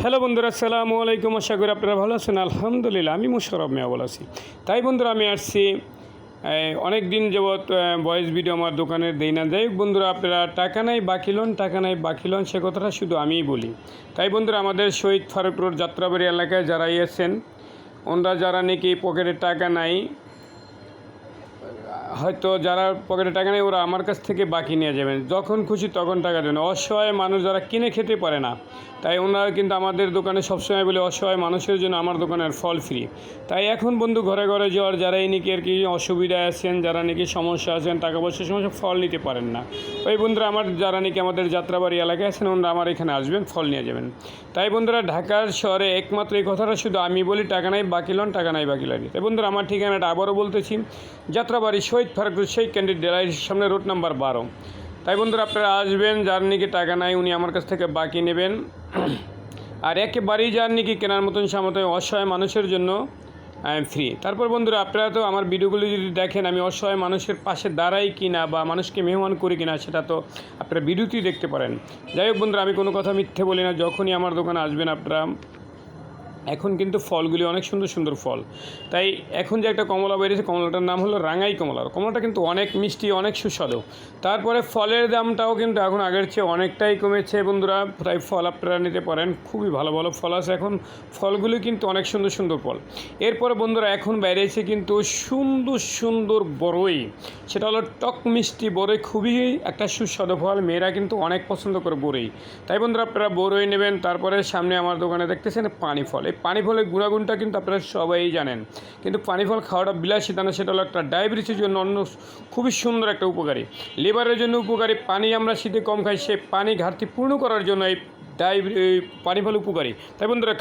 Hello বন্ধুরা, আসসালামু আলাইকুম। আশা করি আপনারা ভালো আছেন। আলহামদুলিল্লাহ, আমি মুশাররফ মিয়া ভালো আছি। তাই বন্ধুরা, আমি আসছি অনেক দিন যাবৎ ভয়েস ভিডিও আমার দোকানের দেই না। যাই হোক বন্ধুরা, আপনারা টাকা নাই বাকি লোন, টাকা নাই বাকি লোন, সে কথাটা শুধু আমিই বলি। তাই বন্ধুরা, আমাদের শহীদ ফারুক রোড যাত্রাবাড়ি এলাকায় যারা এসেছেন, ওনারা যারা নাকি পকেটে টাকা নাই, হয়তো যারা পকেটে টাকা নেই, ওরা আমার কাছ থেকে বাকি নিয়ে যাবেন, যখন খুশি তখন টাকা দেবেন। অসহায় মানুষ যারা কিনে খেতে পারে না, তাই ওনারা কিন্তু আমাদের দোকানে সবসময় বলে অসহায় মানুষের জন্য আমার দোকানের ফল ফ্রি। তাই এখন বন্ধু ঘরে ঘরে যাওয়ার যারা এই নাকি আর কি অসুবিধায় আছেন, যারা নাকি সমস্যা আছেন, টাকা পয়সার সমস্যা, ফল নিতে পারেন না, ওই বন্ধুরা আমার যারা নাকি আমাদের যাত্রাবাড়ি এলাকায় আছেন, ওনারা আমার এখানে আসবেন, ফল নিয়ে যাবেন। তাই বন্ধুরা, ঢাকার শহরে একমাত্র এই কথাটা শুধু আমি বলি, টাকা নাই বাকি লোন, টাকা নাই বাকি লাগে। তাই বন্ধুরা, আমার ঠিকানাটা আবারও বলতেছি, যাত্রাবাড়ি শহীদ ফারুক রোড, সেই ক্যান্ডিড ডেলাইয়ের সামনে, রোড নাম্বার 12। তাই বন্ধুরা, আপনারা আসবেন, যার নাকি টাকা নাই উনি আমার কাছ থেকে বাকি নেবেন। আর একেবারেই যার নাকি কেনার মতন সামর্থ্য, অসহায় মানুষের জন্য ফ্রি। তারপর বন্ধুরা, আপনারা তো আমার ভিডিওগুলো যদি দেখেন, আমি অসহায় মানুষের পাশে দাঁড়াই কিনা বা মানুষকে মেহমান করি কিনা, সেটা তো আপনারা ভিডিওতেই দেখতে পারেন। যাই হোক বন্ধুরা, আমি কোনো কথা মিথ্যে বলি না। যখনই আমার দোকানে আসবেন আপনারা, এখন কিন্তু ফলগুলি অনেক সুন্দর সুন্দর ফল। তাই এখন যে একটা কমলা বেরিয়েছে, কমলাটার নাম হলো রাঙাই কমলা। কমলাটা কিন্তু অনেক মিষ্টি, অনেক সুস্বাদু। তারপরে ফলের দামটাও কিন্তু এখন আগের চেয়ে অনেকটাই কমেছে বন্ধুরা। তাই ফল আপনারা নিতে পারেন, খুবই ভালো ভালো ফল আছে এখন। ফলগুলি কিন্তু অনেক সুন্দর সুন্দর ফল। এরপরে বন্ধুরা, এখন বেরিয়েছে কিন্তু সুন্দর সুন্দর বড়ই। সেটা হলো টক মিষ্টি বড়ই, খুবই একটা সুস্বাদু ফল। মেয়েরা কিন্তু অনেক পছন্দ করে বড়ই। তাই বন্ধুরা, আপনারা বড়ই নেবেন। তারপরে সামনে আমার দোকানে দেখতেছেন পানি ফল। এই পানি ফলের গুণাগুণটা কিন্তু আপনারা সবাই জানেন, কিন্তু পানি ফল খাওয়াটা বিলাসিতা না, সেটা হলো একটা ডায়াবেটিসের জন্য অন্য খুবই সুন্দর একটা উপকারী, লিভারের জন্য উপকারী। পানি আমরা শীতে কম খাই, সে পানি ঘাটতি পূর্ণ করার জন্য এই পানি ফল উপকারী। তাই বন্ধুরা,